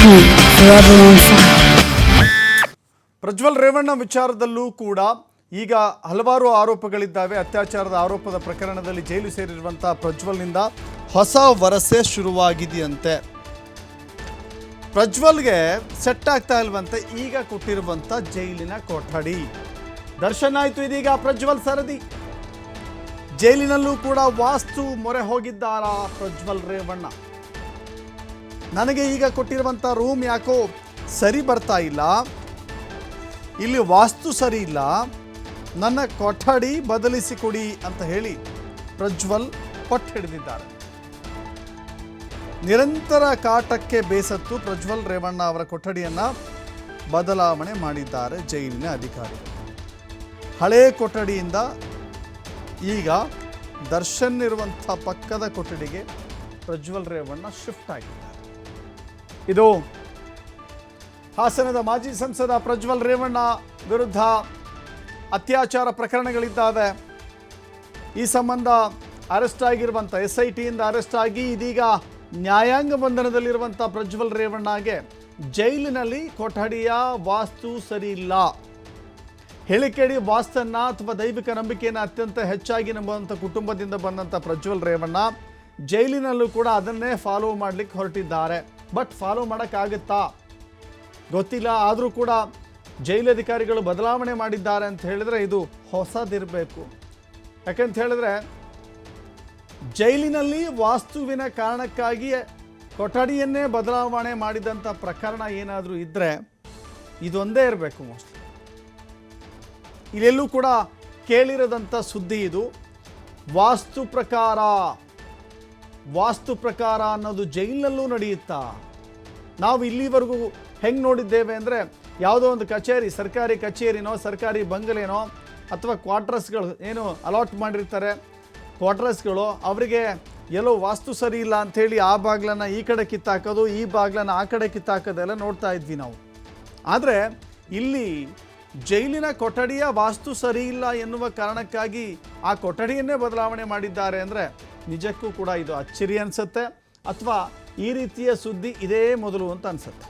heat, forever on fire. Prajwal Revanna ವಿಚಾರದಲ್ಲೂ ಕೂಡ ಈಗ ಹಲವಾರು ಆರೋಪಗಳಿದ್ದಾವೆ. ಅತ್ಯಾಚಾರದ ಆರೋಪದ ಪ್ರಕರಣದಲ್ಲಿ ಜೈಲು ಸೇರಿರುವಂಥ ಪ್ರಜ್ವಲ್ನಿಂದ ಹೊಸ ವರಸೆ ಶುರುವಾಗಿದೆಯಂತೆ. ಪ್ರಜ್ವಲ್ಗೆ ಸೆಟ್ ಆಗ್ತಾ ಇಲ್ವಂತೆ ಈಗ ಕೊಟ್ಟಿರುವಂಥ ಜೈಲಿನ ಕೊಠಡಿ. ದರ್ಶನ್ ಆಯಿತು ಇದೀಗ ಪ್ರಜ್ವಲ್ ಸರದಿ. ಜೈಲಿನಲ್ಲೂ ಕೂಡ ವಾಸ್ತು ಮೊರೆ ಹೋಗಿದ್ದಾರ ಪ್ರಜ್ವಲ್ ರೇವಣ್ಣ. ನನಗೆ ಈಗ ಕೊಟ್ಟಿರುವಂಥ ರೂಮ್ ಯಾಕೋ ಸರಿ ಬರ್ತಾ ಇಲ್ಲ, ಇಲ್ಲಿ ವಾಸ್ತು ಸರಿ ಇಲ್ಲ, ನನ್ನ ಕೊಠಡಿ ಬದಲಿಸಿಕೊಡಿ ಅಂತ ಹೇಳಿ ಪ್ರಜ್ವಲ್ ಪಟ್ಟು ಹಿಡಿದಿದ್ದಾರೆ. ನಿರಂತರ ಕಾಟಕ್ಕೆ ಬೇಸತ್ತು ಪ್ರಜ್ವಲ್ ರೇವಣ್ಣ ಅವರ ಕೊಠಡಿಯನ್ನು ಬದಲಾವಣೆ ಮಾಡಿದ್ದಾರೆ ಜೈಲಿನ ಅಧಿಕಾರಿಗಳು. ಹಳೆ ಕೊಠಡಿಯಿಂದ ಈಗ ದರ್ಶನ್ ಇರುವಂಥ ಪಕ್ಕದ ಕೊಠಡಿಗೆ ಪ್ರಜ್ವಲ್ ರೇವಣ್ಣ ಶಿಫ್ಟ್ ಆಗಿದ್ದಾರೆ. ಇದು ಹಾಸನದ ಮಾಜಿ ಸಂಸದ ಪ್ರಜ್ವಲ್ ರೇವಣ್ಣ ವಿರುದ್ಧ ಅತ್ಯಾಚಾರ ಪ್ರಕರಣಗಳಿದ್ದಾವೆ. ಈ ಸಂಬಂಧ ಅರೆಸ್ಟ್ ಆಗಿರುವಂಥ SITಯಿಂದ ಅರೆಸ್ಟ್ ಆಗಿ ಇದೀಗ ನ್ಯಾಯಾಂಗ ಬಂಧನದಲ್ಲಿರುವಂಥ ಪ್ರಜ್ವಲ್ ರೇವಣ್ಣಗೆ ಜೈಲಿನಲ್ಲಿ ಕೊಠಡಿಯ ವಾಸ್ತು ಸರಿ ಇಲ್ಲ. ಹೇಳಿಕೆಡಿ ವಾಸ್ತನ್ನ ಅಥವಾ ದೈವಿಕ ನಂಬಿಕೆಯನ್ನು ಅತ್ಯಂತ ಹೆಚ್ಚಾಗಿ ನಂಬುವಂಥ ಕುಟುಂಬದಿಂದ ಬಂದಂಥ ಪ್ರಜ್ವಲ್ ರೇವಣ್ಣ ಜೈಲಿನಲ್ಲೂ ಕೂಡ ಅದನ್ನೇ ಫಾಲೋ ಮಾಡಲಿಕ್ಕೆ ಹೊರಟಿದ್ದಾರೆ. ಬಟ್ ಫಾಲೋ ಮಾಡೋಕ್ಕಾಗುತ್ತಾ ಗೊತ್ತಿಲ್ಲ. ಆದರೂ ಕೂಡ ಜೈಲಧಿಕಾರಿಗಳು ಬದಲಾವಣೆ ಮಾಡಿದ್ದಾರೆ ಅಂತ ಹೇಳಿದ್ರೆ ಇದು ಹೊಸದಿರಬೇಕು. ಯಾಕಂತ ಹೇಳಿದ್ರೆ ಜೈಲಿನಲ್ಲಿ ವಾಸ್ತುವಿನ ಕಾರಣಕ್ಕಾಗಿ ಕೊಠಡಿಯನ್ನೇ ಬದಲಾವಣೆ ಮಾಡಿದಂಥ ಪ್ರಕರಣ ಏನಾದರೂ ಇದ್ದರೆ ಇದೊಂದೇ ಇರಬೇಕು ಮೋಸ್ಟ್ಲಿ. ಇಲ್ಲೆಲ್ಲೂ ಕೂಡ ಕೇಳಿರದಂಥ ಸುದ್ದಿ ಇದು. ವಾಸ್ತು ಪ್ರಕಾರ ಅನ್ನೋದು ಜೈಲಿನಲ್ಲೂ ನಡೆಯುತ್ತಾ? ನಾವು ಇಲ್ಲಿವರೆಗೂ ಹೆಂಗೆ ನೋಡಿದ್ದೇವೆ ಅಂದರೆ ಯಾವುದೋ ಒಂದು ಕಚೇರಿ, ಸರ್ಕಾರಿ ಕಚೇರಿನೋ ಸರ್ಕಾರಿ ಬಂಗಲೆನೋ ಅಥವಾ ಕ್ವಾರ್ಟರ್ಸ್ಗಳು ಏನು ಅಲಾಟ್ ಮಾಡಿರ್ತಾರೆ ಕ್ವಾರ್ಟರ್ಸ್ಗಳು, ಅವರಿಗೆ ಎಲ್ಲೋ ವಾಸ್ತು ಸರಿ ಇಲ್ಲ ಅಂಥೇಳಿ ಆ ಬಾಗಿಲನ್ನು ಈ ಕಡೆ ಕಿತ್ತಾಕೋದು, ಈ ಬಾಗಿಲನ್ನು ಆ ಕಡೆ ಕಿತ್ತಾಕೋದೆಲ್ಲ ನೋಡ್ತಾ ಇದ್ವಿ ನಾವು. ಆದರೆ ಇಲ್ಲಿ ಜೈಲಿನ ಕೊಠಡಿಯ ವಾಸ್ತು ಸರಿ ಇಲ್ಲ ಎನ್ನುವ ಕಾರಣಕ್ಕಾಗಿ ಆ ಕೊಠಡಿಯನ್ನೇ ಬದಲಾವಣೆ ಮಾಡಿದ್ದಾರೆ ಅಂದರೆ ನಿಜಕ್ಕೂ ಕೂಡ ಇದು ಅಚ್ಚರಿ ಅನಿಸುತ್ತೆ. ಅಥವಾ ಈ ರೀತಿಯ ಸುದ್ದಿ ಇದೇ ಮೊದಲು ಅಂತ ಅನಿಸುತ್ತೆ.